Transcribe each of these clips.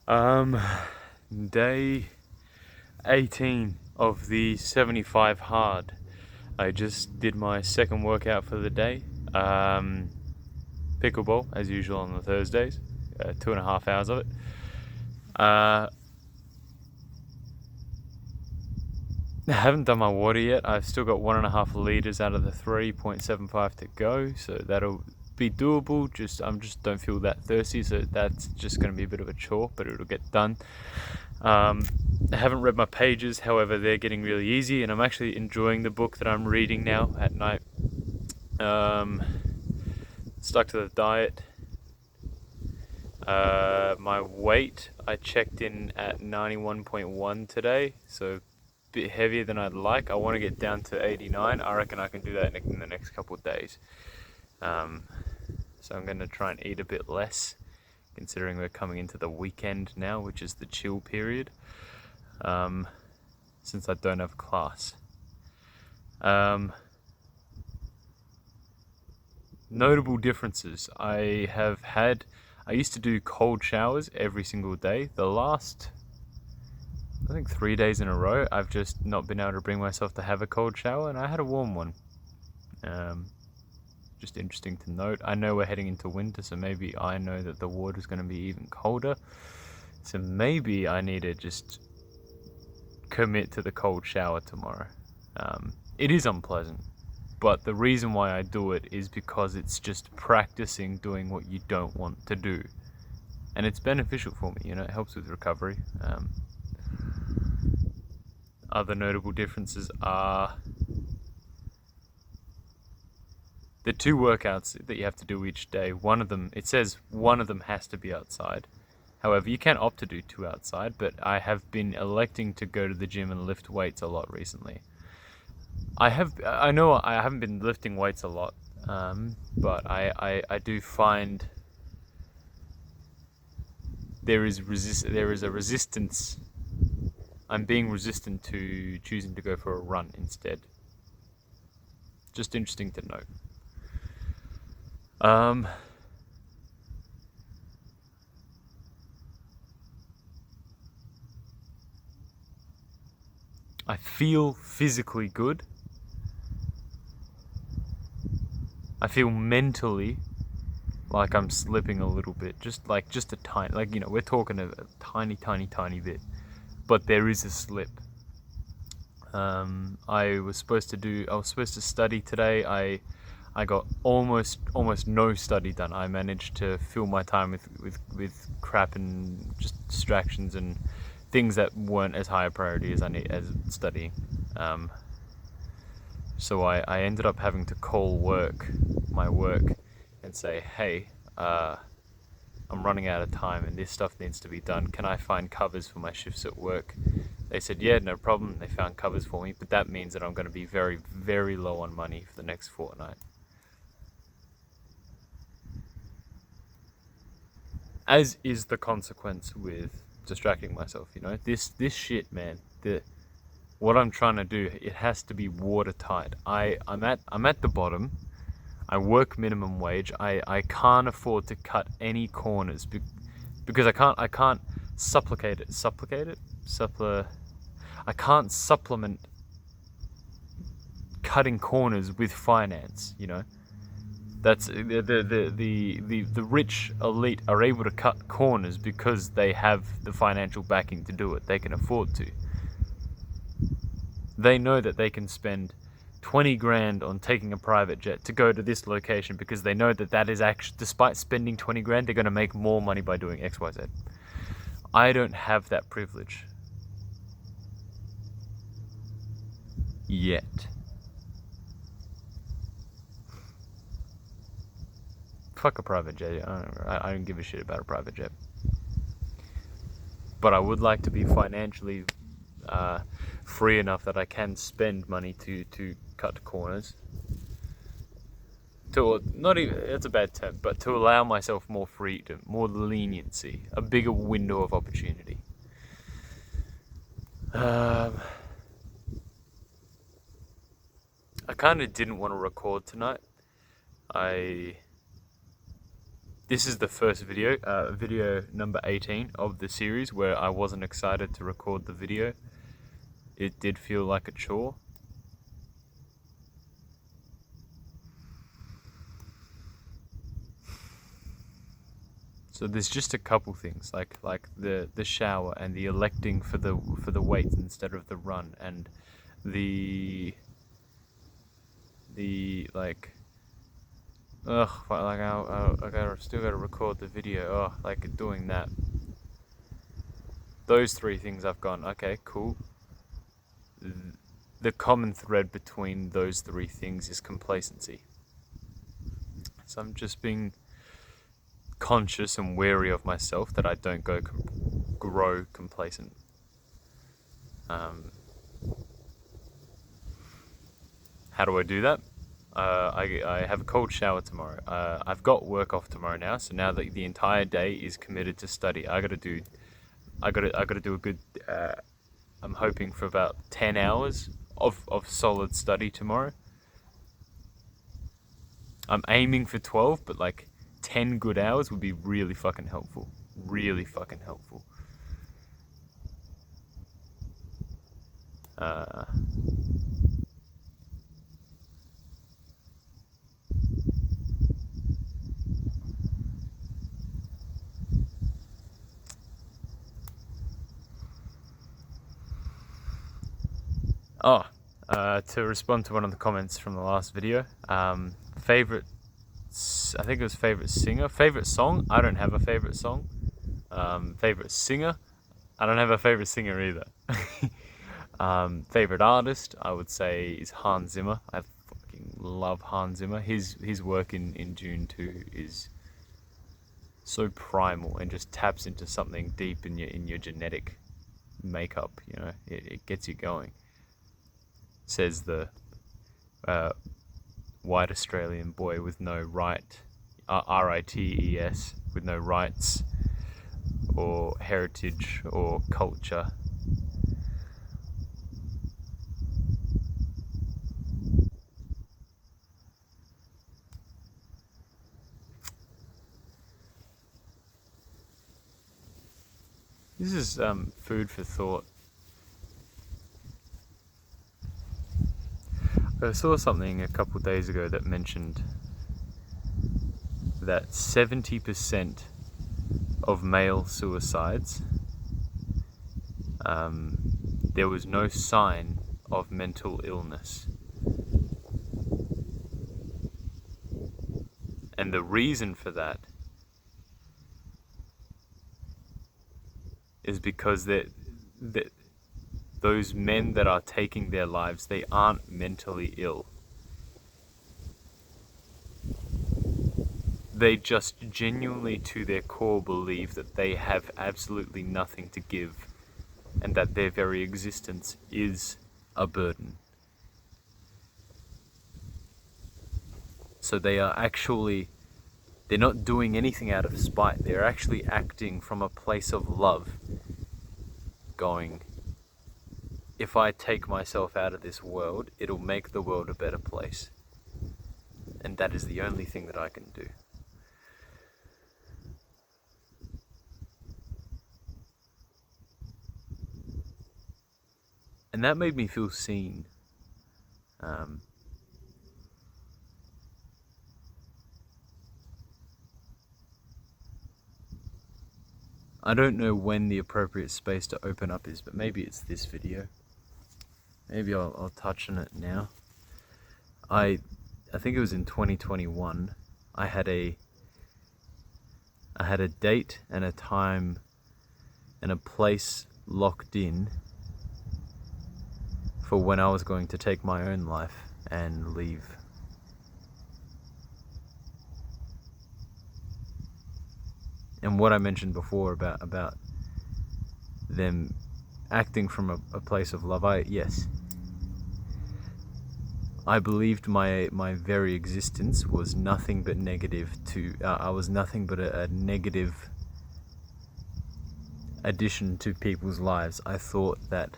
Um, Day 18 of the 75 hard. I just did my second workout for the day. Pickleball, as usual on the Thursdays. 2.5 hours of it. I haven't done my water yet. I've still got 1.5 liters out of the 3.75 to go, so that'll be doable. I just don't feel that thirsty, so that's just going to be a bit of a chore, but it'll get done. I haven't read my pages, however, they're getting really easy, and I'm actually enjoying the book that I'm reading now at night. Stuck to the diet. My weight, I checked in at 91.1 today, so a bit heavier than I'd like. I want to get down to 89. I reckon I can do that in the next couple of days. So I'm going to try and eat a bit less, considering we're coming into the weekend now, which is the chill period, since I don't have class. Notable differences. I used to do cold showers every single day. The last, I think 3 days in a row, I've just not been able to bring myself to have a cold shower, and I had a warm one. Just interesting to note. I know we're heading into winter, so maybe I know that the water's going to be even colder. So maybe I need to just commit to the cold shower tomorrow. It is unpleasant, but the reason why I do it is because it's just practicing doing what you don't want to do. And it's beneficial for me, it helps with recovery. Other notable differences are the 2 workouts that you have to do each day. It says one of them has to be outside. However, you can opt to do 2 outside, but I have been electing to go to the gym and lift weights a lot recently. I know I haven't been lifting weights a lot, but I do find there is a resistance. I'm being resistant to choosing to go for a run instead. Just interesting to note. I feel physically good. I feel mentally like I'm slipping a little bit, just a tiny, we're talking a tiny bit, but there is a slip. I was supposed to study today. I got almost no study done. I managed to fill my time with crap and just distractions and things that weren't as high a priority as studying. So I ended up having to call my work, and say, hey, I'm running out of time and this stuff needs to be done. Can I find covers for my shifts at work? They said, yeah, no problem. They found covers for me, but that means that I'm going to be very, very low on money for the next fortnight. As is the consequence with distracting myself, this shit, man. What I'm trying to do, it has to be watertight. I'm at the bottom. I work minimum wage. I can't afford to cut any corners because I can't I can't supplement cutting corners with finance. That's the rich elite are able to cut corners because they have the financial backing to do it. They can afford to. They know that they can spend 20 grand on taking a private jet to go to this location because they know that is actually, despite spending 20 grand, they're going to make more money by doing XYZ. I don't have that privilege. Yet. Fuck a private jet. I don't give a shit about a private jet. But I would like to be financially free enough that I can spend money to cut corners. It's a bad term, but to allow myself more freedom, more leniency, a bigger window of opportunity. I kind of didn't want to record tonight. I this is the first video, video number 18 of the series, where I wasn't excited to record the video. It did feel like a chore. So there's just a couple things, like the shower and the electing for the weights instead of the run, and the like, ugh, like I still gotta record the video. Oh, like doing that. Those three things I've gone, okay, cool. The common thread between those three things is complacency. So I'm just being conscious and wary of myself that I don't grow complacent. How do I do that? I have a cold shower tomorrow. I've got work off tomorrow now, so now that the entire day is committed to study, I gotta do a good. I'm hoping for about 10 hours of solid study tomorrow. I'm aiming for 12, but like 10 good hours would be really fucking helpful. Really fucking helpful. To respond to one of the comments from the last video, favorite, I think it was favorite singer, favorite song. I don't have a favorite song. Favorite singer, I don't have a favorite singer either. Favorite artist, I would say, is Hans Zimmer. I fucking love Hans Zimmer. His work in Dune 2 is so primal and just taps into something deep in your genetic makeup. You know, it gets you going. Says the white Australian boy with no rights, with no rights or heritage or culture. This is food for thought. I saw something a couple days ago that mentioned that 70% of male suicides, there was no sign of mental illness. And the reason for that is because those men that are taking their lives, they aren't mentally ill. They just genuinely, to their core, believe that they have absolutely nothing to give and that their very existence is a burden. So they're not doing anything out of spite. They're actually acting from a place of love, going, if I take myself out of this world, it'll make the world a better place. And that is the only thing that I can do. And that made me feel seen. I don't know when the appropriate space to open up is, but maybe it's this video. Maybe I'll touch on it now. I think it was in 2021. I had a date and a time and a place locked in for when I was going to take my own life and leave. And what I mentioned before about them acting from a place of love, I believed my very existence was nothing but negative I was nothing but a negative addition to people's lives. I thought that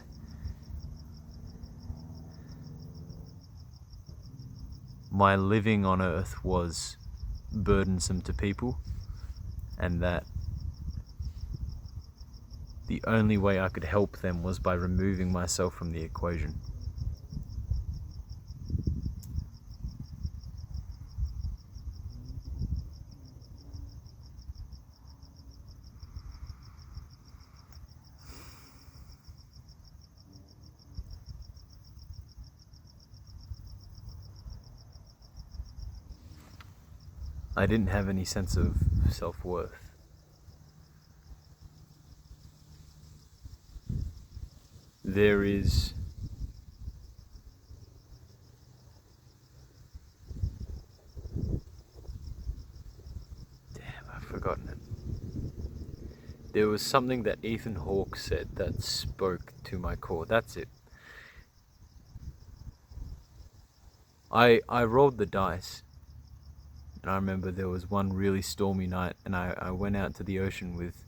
my living on earth was burdensome to people, and that the only way I could help them was by removing myself from the equation. I didn't have any sense of self-worth. There is I've forgotten it. There was something that Ethan Hawke said that spoke to my core. That's it. I rolled the dice, and I remember there was one really stormy night, and I went out to the ocean with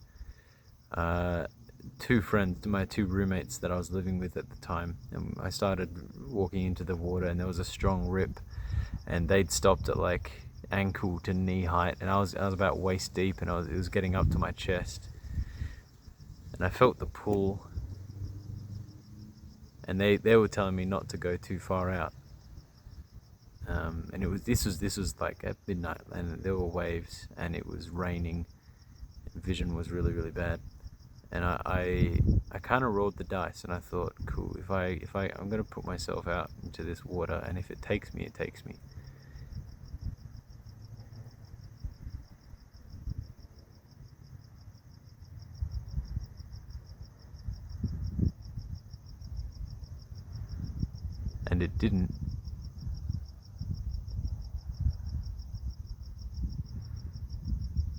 two friends, my two roommates that I was living with at the time, and I started walking into the water, and there was a strong rip, and they'd stopped at like ankle to knee height, and I was about waist deep, and it was getting up to my chest, and I felt the pull, and they were telling me not to go too far out, and this was like at midnight, and there were waves, and it was raining, vision was really, really bad. And I kind of rolled the dice, and I thought, cool, I'm gonna put myself out into this water, and if it takes me, it takes me. And it didn't.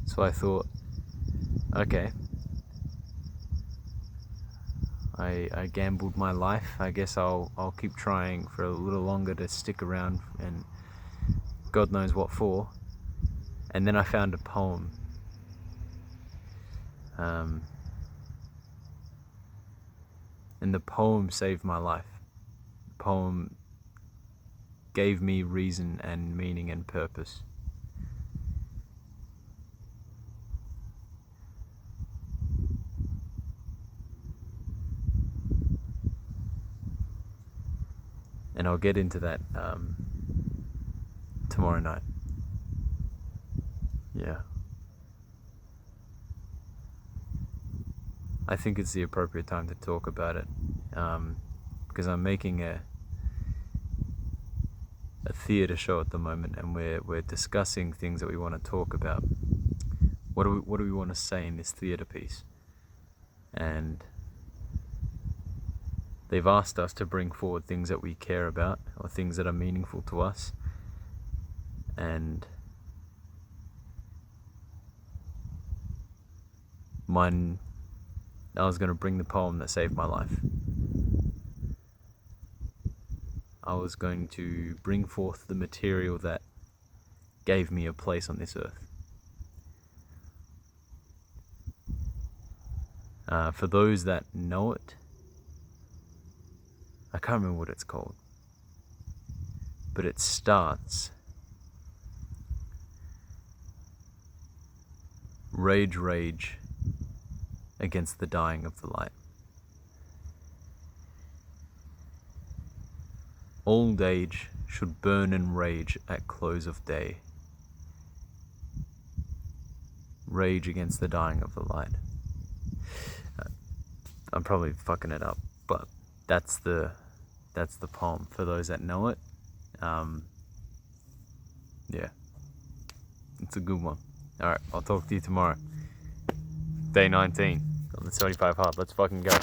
So I thought, okay, I gambled my life. I guess I'll keep trying for a little longer to stick around, and God knows what for. And then I found a poem. And the poem saved my life. The poem gave me reason and meaning and purpose. And I'll get into that tomorrow night. Yeah. I think it's the appropriate time to talk about it, because I'm making a theatre show at the moment, and we're discussing things that we want to talk about. What do we want to say in this theatre piece? And they've asked us to bring forward things that we care about, or things that are meaningful to us. And I was going to bring the poem that saved my life. I was going to bring forth the material that gave me a place on this earth. For those that know it, I can't remember what it's called, but it starts, rage, rage against the dying of the light. Old age should burn and rage at close of day. Rage against the dying of the light. I'm probably fucking it up, but that's the poem for those that know it. Yeah, it's a good one. Alright, I'll talk to you tomorrow. Day 19 on the 75 Hard. Let's fucking go.